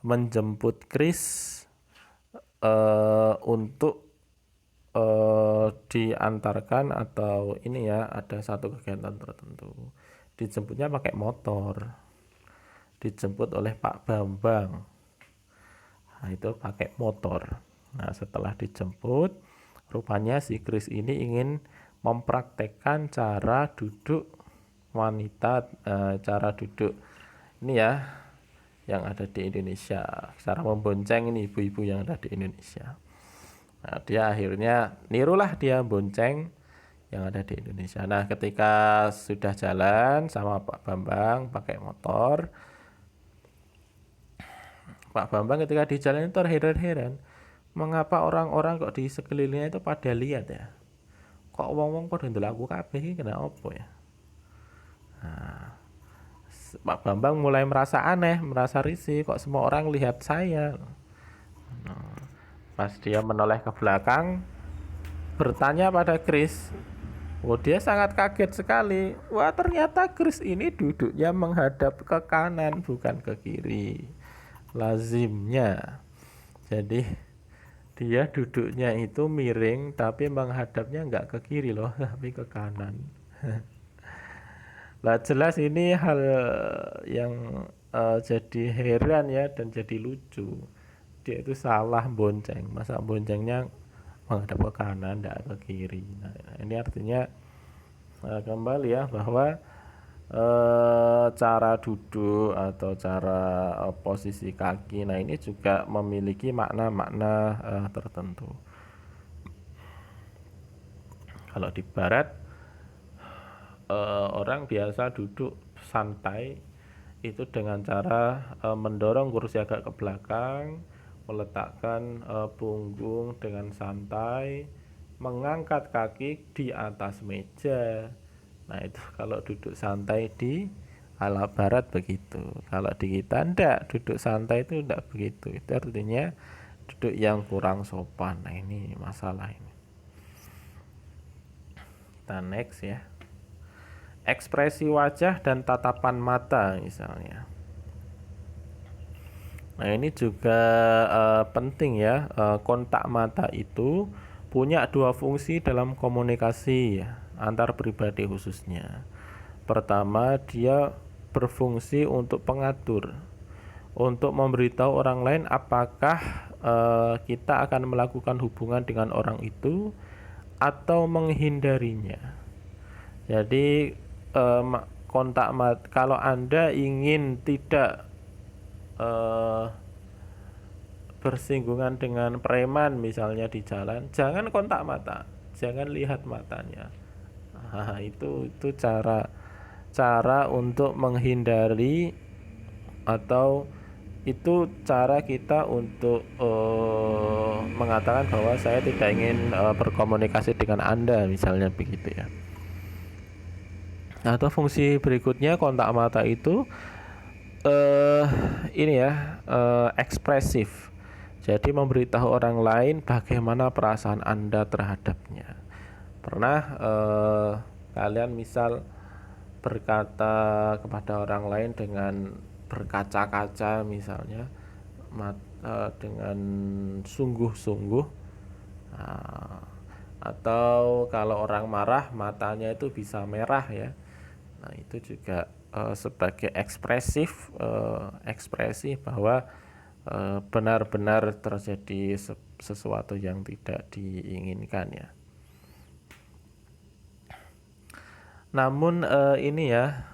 menjemput Chris untuk diantarkan, atau ini ya, ada satu kegiatan tertentu. Dijemputnya pakai motor, dijemput oleh Pak Bambang. Nah, itu pakai motor. Nah, setelah dijemput, rupanya si Chris ini ingin mempraktekkan cara duduk wanita, cara duduk ini ya, yang ada di Indonesia, cara membonceng ini ibu-ibu yang ada di Indonesia. Nah, dia akhirnya nirulah dia bonceng yang ada di Indonesia. Nah, ketika sudah jalan sama Pak Bambang pakai motor, Pak Bambang ketika di jalan itu terheran-heran, Mengapa orang-orang kok di sekelilingnya itu pada lihat ya? Kok wong-wong pada ndelok aku kabeh iki kena apa ya? Pak Bambang mulai merasa aneh, merasa risih, kok semua orang lihat saya. Pas dia menoleh ke belakang, bertanya pada Chris. Oh, dia sangat kaget sekali. Wah, ternyata Chris ini duduknya menghadap ke kanan, bukan ke kiri. Lazimnya. Jadi, dia duduknya itu miring, tapi menghadapnya nggak ke kiri loh, tapi ke kanan. Lah jelas ini hal yang jadi heran ya dan jadi lucu. Dia itu salah bonceng, masa boncengnya menghadap ke kanan, tidak ke kiri. Nah, ini artinya kembali ya bahwa cara duduk atau cara posisi kaki, nah ini juga memiliki makna-makna tertentu. Kalau di barat orang biasa duduk santai itu dengan cara mendorong kursi agak ke belakang, meletakkan punggung dengan santai, mengangkat kaki di atas meja. Nah itu kalau duduk santai di ala barat begitu. Kalau di kita ndak, duduk santai itu ndak begitu. Itu artinya duduk yang kurang sopan. Nah ini masalah ini. Kita next ya. Ekspresi wajah dan tatapan mata misalnya. Nah ini juga penting ya. Kontak mata itu punya dua fungsi dalam komunikasi ya, antar pribadi khususnya. Pertama, dia berfungsi untuk pengatur, untuk memberitahu orang lain apakah kita akan melakukan hubungan dengan orang itu atau menghindarinya. Jadi kontak mata, kalau Anda ingin tidak bersinggungan dengan preman misalnya di jalan, jangan kontak mata, jangan lihat matanya. Nah, itu cara untuk menghindari, atau itu cara kita untuk mengatakan bahwa saya tidak ingin berkomunikasi dengan Anda misalnya begitu ya. Atau fungsi berikutnya kontak mata itu ini ya, ekspresif. Jadi memberitahu orang lain bagaimana perasaan Anda terhadapnya. Pernah kalian misal berkata kepada orang lain dengan berkaca-kaca misalnya, dengan sungguh-sungguh, atau kalau orang marah matanya itu bisa merah ya. Nah itu juga sebagai ekspresi bahwa benar-benar terjadi sesuatu yang tidak diinginkan ya. Namun ini ya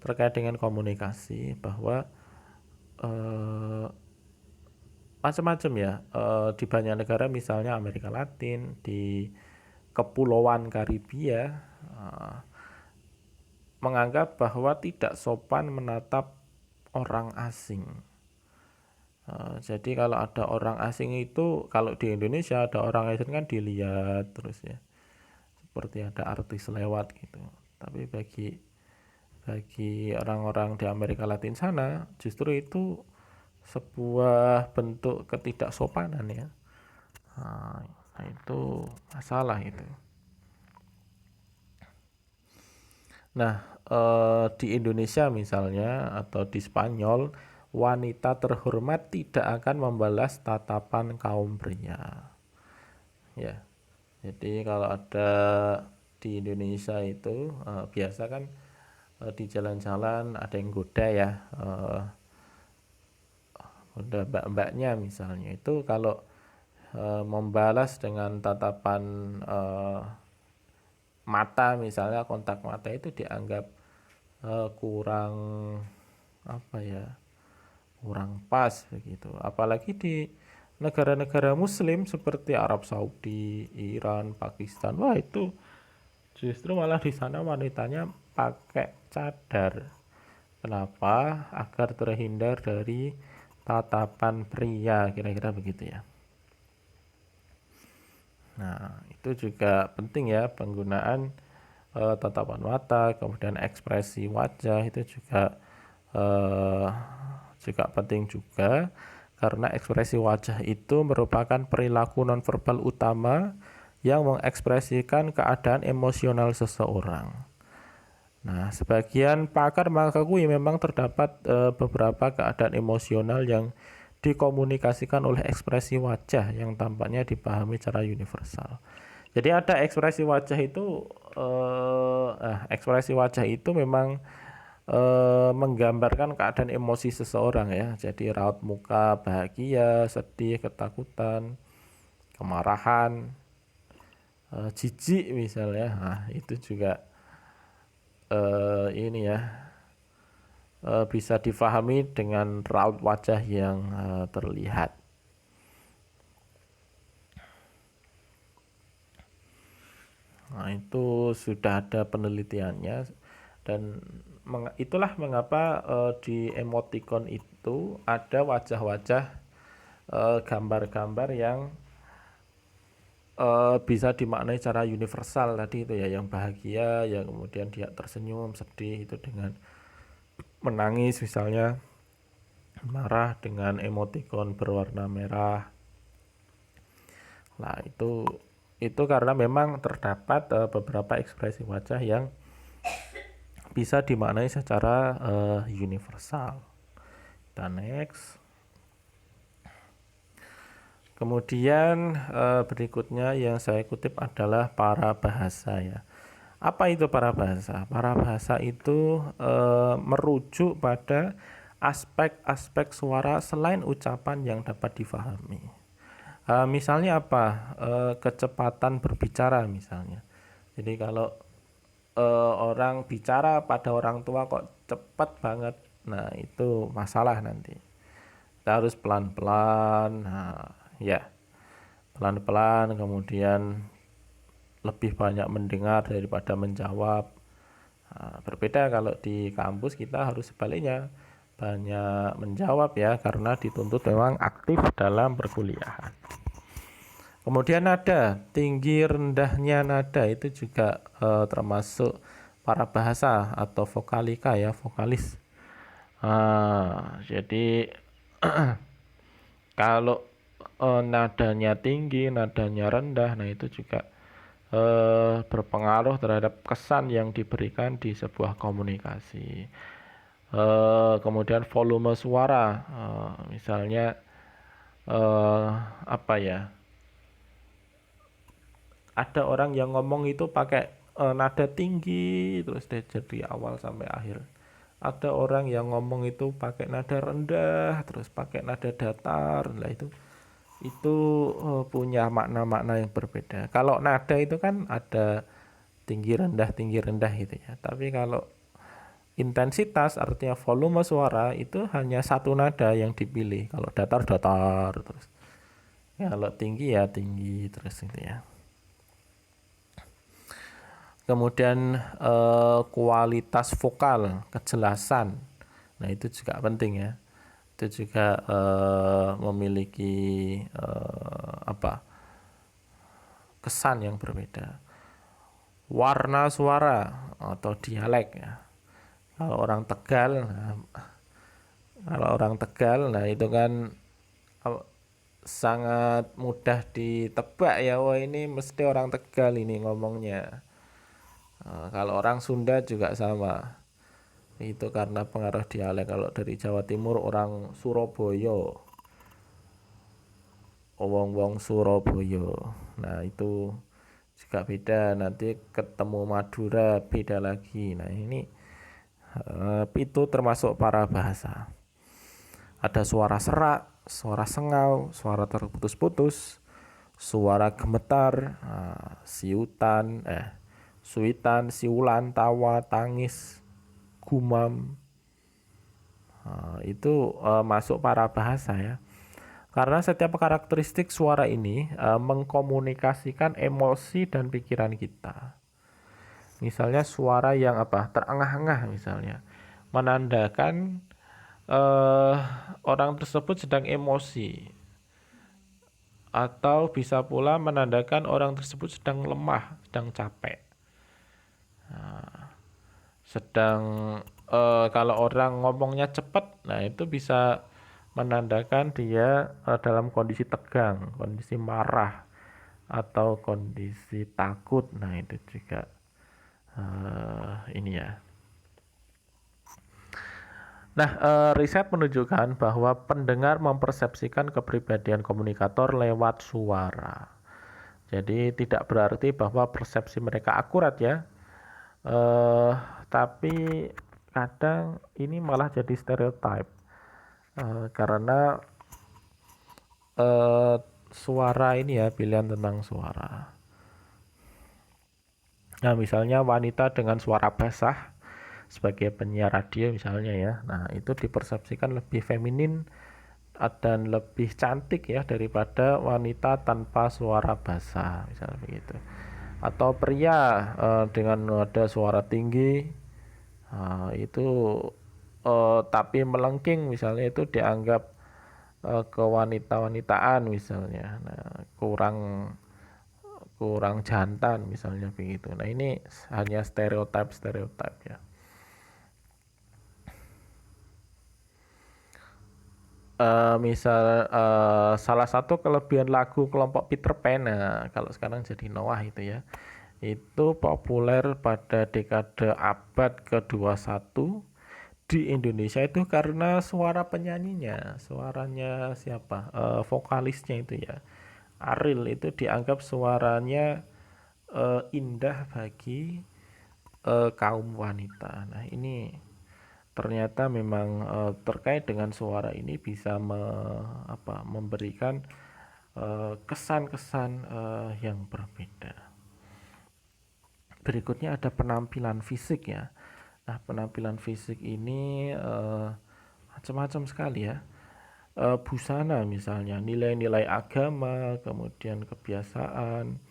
terkait dengan komunikasi bahwa macam-macam ya, di banyak negara misalnya Amerika Latin, di Kepulauan Karibia, menganggap bahwa tidak sopan menatap orang asing. Jadi kalau ada orang asing itu, kalau di Indonesia ada orang asing kan dilihat terus ya, seperti ada artis lewat gitu. Tapi bagi orang-orang di Amerika Latin sana justru itu sebuah bentuk ketidaksopanan ya. Nah itu masalah itu. Nah di Indonesia misalnya atau di Spanyol, wanita terhormat tidak akan membalas tatapan kaum pria. Ya, jadi kalau ada di Indonesia itu biasa kan di jalan-jalan ada yang goda ya, goda mbak-mbaknya misalnya, itu kalau membalas dengan tatapan mata misalnya, kontak mata itu dianggap kurang apa ya, kurang pas begitu. Apalagi di negara-negara muslim seperti Arab Saudi, Iran, Pakistan, wah itu justru malah di sana wanitanya pakai cadar. Kenapa? Agar terhindar dari tatapan pria, kira-kira begitu ya. Nah, itu juga penting ya penggunaan tatapan mata, kemudian ekspresi wajah itu eh, juga penting juga karena ekspresi wajah itu merupakan perilaku nonverbal utama yang mengekspresikan keadaan emosional seseorang. Nah, sebagian pakar mengakui memang terdapat beberapa keadaan emosional yang dikomunikasikan oleh ekspresi wajah yang tampaknya dipahami secara universal. Jadi ada ekspresi wajah itu, ekspresi wajah itu memang menggambarkan keadaan emosi seseorang ya. Jadi raut muka bahagia, sedih, ketakutan, kemarahan, jijik misalnya. Nah, itu juga ini ya bisa difahami dengan raut wajah yang terlihat. Nah, itu sudah ada penelitiannya dan itulah mengapa di emoticon itu ada wajah-wajah gambar-gambar yang bisa dimaknai secara universal tadi itu ya, yang bahagia, yang kemudian dia tersenyum, sedih itu dengan menangis misalnya, marah dengan emoticon berwarna merah. Nah, itu karena memang terdapat beberapa ekspresi wajah yang bisa dimaknai secara universal. Dan next. Kemudian berikutnya yang saya kutip adalah parabahasa ya. Apa itu parabahasa? Parabahasa itu merujuk pada aspek-aspek suara selain ucapan yang dapat difahami. Misalnya apa? Kecepatan berbicara misalnya. Jadi kalau orang bicara pada orang tua kok cepat banget, nah itu masalah nanti. Kita harus pelan-pelan, nah, ya pelan-pelan, kemudian lebih banyak mendengar daripada menjawab. Nah, berbeda kalau di kampus kita harus sebaliknya, banyak menjawab ya, karena dituntut memang aktif dalam perkuliahan. Kemudian nada, tinggi rendahnya nada itu juga termasuk parabahasa atau vokalika ya, vokalis. Jadi kalau nadanya tinggi, nadanya rendah, nah itu juga berpengaruh terhadap kesan yang diberikan di sebuah komunikasi. Kemudian volume suara, misalnya apa ya? Ada orang yang ngomong itu pakai nada tinggi terus dari awal sampai akhir. Ada orang yang ngomong itu pakai nada rendah terus pakai nada datar. Nah itu punya makna-makna yang berbeda. Kalau nada itu kan ada tinggi rendah gitu ya. Tapi kalau intensitas artinya volume suara itu hanya satu nada yang dipilih. Kalau datar datar terus. Ya, kalau tinggi ya tinggi terus gitu ya. Kemudian kualitas vokal, kejelasan. Nah, itu juga penting ya. Itu juga memiliki apa? Kesan yang berbeda. Warna suara atau dialek ya. Kalau orang Tegal, nah itu kan sangat mudah ditebak ya. Wah, ini mesti orang Tegal ini ngomongnya. Kalau orang Sunda juga sama. Itu karena pengaruh dialek. Kalau dari Jawa Timur orang Surabaya, wong-wong Surabaya. Nah, itu juga beda. Nanti ketemu Madura beda lagi. Nah, ini itu termasuk parabahasa. Ada suara serak, suara sengau, suara terputus-putus, suara gemetar, siutan, suitan, siulan, tawa, tangis, gumam. Itu masuk parabahasa ya. Karena setiap karakteristik suara ini mengkomunikasikan emosi dan pikiran kita. Misalnya suara yang apa? Terengah-engah misalnya. Menandakan eh, orang tersebut sedang emosi, atau bisa pula menandakan orang tersebut sedang lemah, sedang capek, sedang kalau orang ngomongnya cepat, nah itu bisa menandakan dia dalam kondisi tegang, kondisi marah, atau kondisi takut. Nah itu juga ini ya. Nah, riset menunjukkan bahwa pendengar mempersepsikan kepribadian komunikator lewat suara. Jadi tidak berarti bahwa persepsi mereka akurat ya, eh, tapi kadang ini malah jadi stereotip, karena eh, suara ini ya, pilihan tentang suara. Nah, misalnya wanita dengan suara basah sebagai penyiar radio misalnya ya, nah itu dipersepsikan lebih feminin dan lebih cantik ya daripada wanita tanpa suara basah misalnya begitu. Atau pria dengan nada suara tinggi, itu tapi melengking misalnya, itu dianggap kewanita-wanitaan misalnya. Nah, kurang kurang jantan misalnya begitu. Nah, ini hanya stereotip ya. Misal salah satu kelebihan lagu kelompok Peter Pan, nah, kalau sekarang jadi Noah itu ya, itu populer pada dekade abad ke-21 di Indonesia itu karena suara penyanyinya, suaranya siapa, vokalisnya itu ya, Ariel, itu dianggap suaranya indah bagi kaum wanita. Nah ini ternyata memang terkait dengan suara ini bisa memberikan kesan-kesan yang berbeda. Berikutnya ada penampilan fisik ya. Nah, penampilan fisik ini macam-macam sekali ya. Busana misalnya, nilai-nilai agama, kemudian kebiasaan,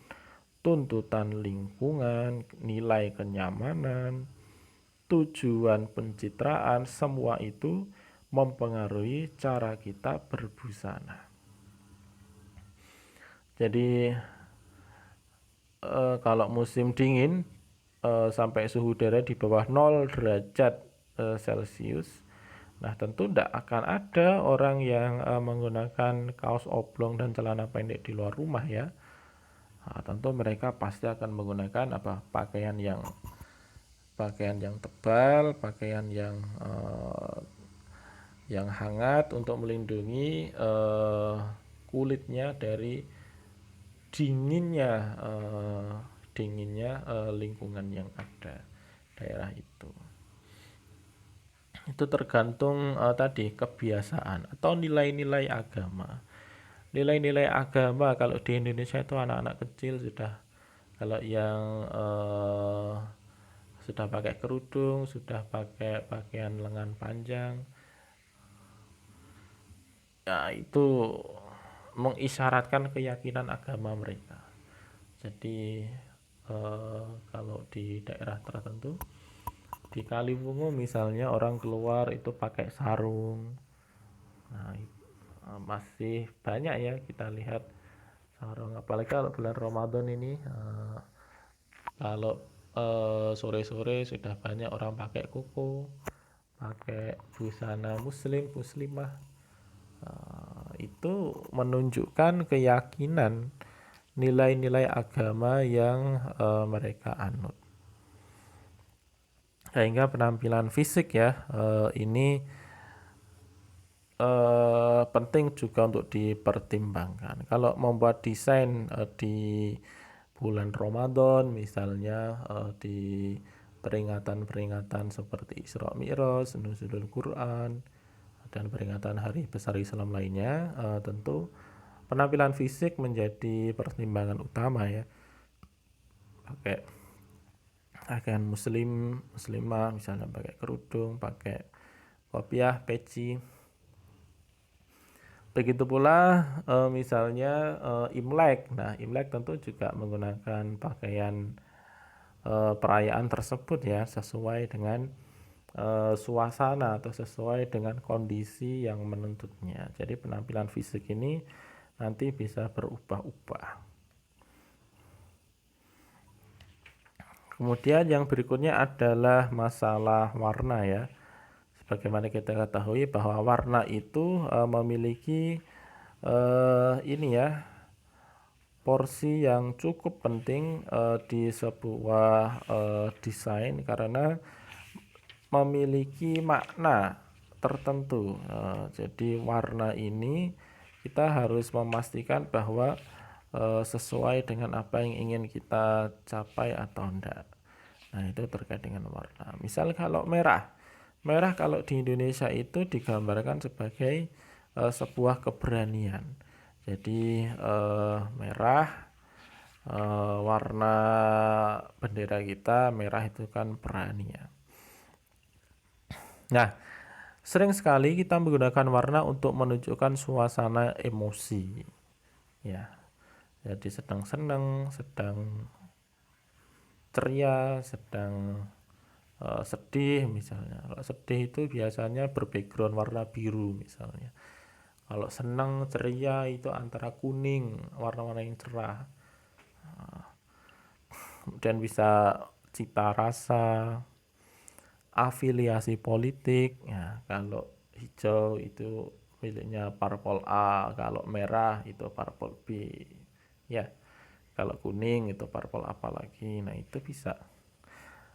tuntutan lingkungan, nilai kenyamanan, tujuan pencitraan, semua itu mempengaruhi cara kita berbusana. Jadi kalau musim dingin sampai suhu udara di bawah 0 derajat Celcius, nah tentu tidak akan ada orang yang menggunakan kaos oblong dan celana pendek di luar rumah ya. Nah, tentu mereka pasti akan menggunakan pakaian yang tebal, pakaian yang hangat untuk melindungi kulitnya dari dinginnya lingkungan yang ada daerah itu. Itu tergantung tadi kebiasaan atau nilai-nilai agama. Nilai-nilai agama kalau di Indonesia itu anak-anak kecil sudah, kalau yang sudah pakai kerudung, sudah pakai pakaian lengan panjang, ya itu mengisyaratkan keyakinan agama mereka. Jadi kalau di daerah tertentu di Kaliwungu misalnya, orang keluar itu pakai sarung. Nah, masih banyak ya kita lihat sarung, apalagi kalau bulan Ramadan ini, kalau sore-sore sudah banyak orang pakai koko, pakai busana muslim muslimah. Itu menunjukkan keyakinan nilai-nilai agama yang mereka anut. Sehingga penampilan fisik ya, ini penting juga untuk dipertimbangkan. Kalau membuat desain di bulan Ramadan misalnya, di peringatan-peringatan seperti Isra Mi'raj, Nuzulul Quran, dan peringatan hari besar Islam lainnya, tentu penampilan fisik menjadi pertimbangan utama ya. Pakai pakaian muslimah misalnya, pakai kerudung, pakai kopiah, peci. Begitu pula misalnya Imlek. Nah, Imlek tentu juga menggunakan pakaian perayaan tersebut ya, sesuai dengan suasana atau sesuai dengan kondisi yang menuntutnya. Jadi penampilan fisik ini nanti bisa berubah-ubah. Kemudian yang berikutnya adalah masalah warna ya. Sebagaimana kita ketahui bahwa warna itu memiliki ini ya, porsi yang cukup penting di sebuah desain karena memiliki makna tertentu. Jadi warna ini kita harus memastikan bahwa sesuai dengan apa yang ingin kita capai atau enggak. Nah, itu terkait dengan warna. Misal kalau merah. Merah kalau di Indonesia itu digambarkan sebagai sebuah keberanian. Jadi merah, warna bendera kita merah itu kan berani ya. Nah, sering sekali kita menggunakan warna untuk menunjukkan suasana emosi. Ya. Jadi sedang senang, sedang ceria, sedang sedih misalnya. Kalau sedih itu biasanya berbackground warna biru misalnya. Kalau senang ceria itu antara kuning, warna-warna yang cerah. Kemudian bisa cita rasa, afiliasi politik. Ya, kalau hijau itu miliknya parpol A, kalau merah itu parpol B. Ya, kalau kuning itu parpol apa lagi. Nah, itu bisa.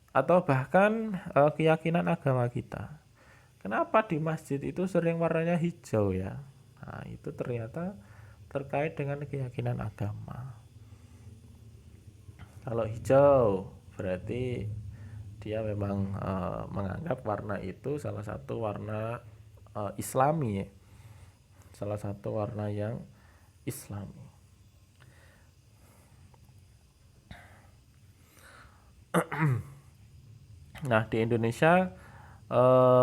Atau bahkan keyakinan agama kita. Kenapa di masjid itu sering warnanya hijau ya? Nah, itu ternyata terkait dengan keyakinan agama. Kalau hijau berarti dia memang menganggap warna itu salah satu warna Islami ya. Salah satu warna yang Islami. Nah, di Indonesia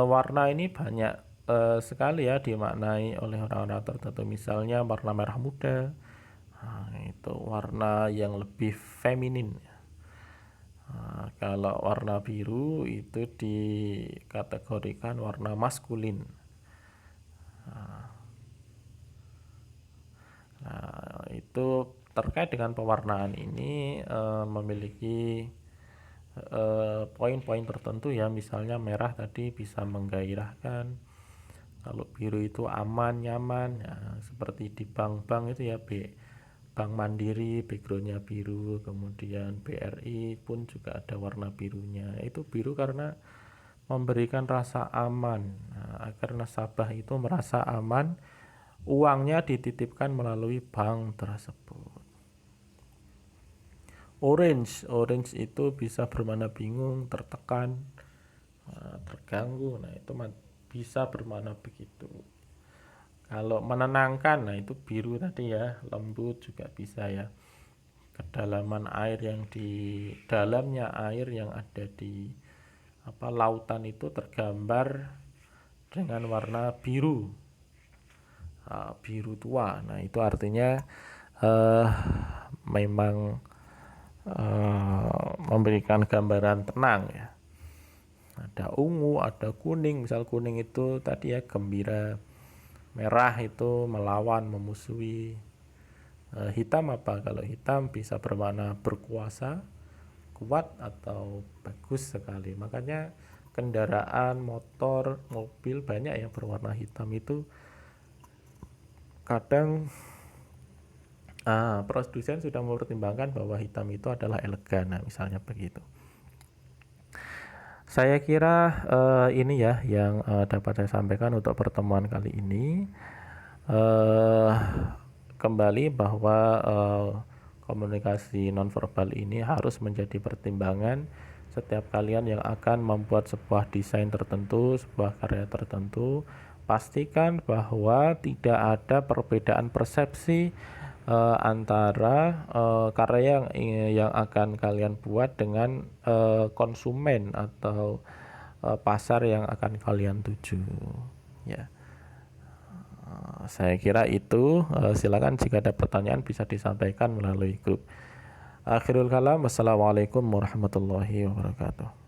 warna ini banyak sekali ya dimaknai oleh orang-orang tertentu. Misalnya warna merah muda, nah, itu warna yang lebih feminin. Nah, kalau warna biru itu dikategorikan warna maskulin. Nah, itu terkait dengan pewarnaan ini memiliki poin-poin tertentu ya. Misalnya merah tadi bisa menggairahkan, kalau biru itu aman, nyaman ya, seperti di bank-bank itu ya, Bank Mandiri backgroundnya biru, kemudian BRI pun juga ada warna birunya. Itu biru karena memberikan rasa aman. Nah, agar nasabah itu merasa aman, uangnya dititipkan melalui bank tersebut. Orange itu bisa bermakna bingung, tertekan, terganggu. Nah, itu bisa bermakna begitu. Kalau menenangkan, nah itu biru tadi ya, lembut juga bisa ya. Kedalaman air yang di dalamnya air yang ada di lautan itu tergambar dengan warna biru, biru tua. Nah, itu artinya memang memberikan gambaran tenang ya. Ada ungu, ada kuning. Misal kuning itu tadi ya gembira, merah itu melawan, memusuhi. Hitam apa? Kalau hitam bisa bermakna berkuasa, kuat atau bagus sekali. Makanya kendaraan, motor, mobil banyak yang berwarna hitam itu kadang produsen sudah mempertimbangkan bahwa hitam itu adalah elegan. Nah, misalnya begitu. Saya kira ini ya yang dapat saya sampaikan untuk pertemuan kali ini. Kembali bahwa komunikasi nonverbal ini harus menjadi pertimbangan setiap kalian yang akan membuat sebuah desain tertentu, sebuah karya tertentu. Pastikan bahwa tidak ada perbedaan persepsi antara karya yang akan kalian buat dengan konsumen atau pasar yang akan kalian tuju ya. Saya kira itu. Silakan jika ada pertanyaan bisa disampaikan melalui grup. Akhirul kalam, wassalamualaikum warahmatullahi wabarakatuh.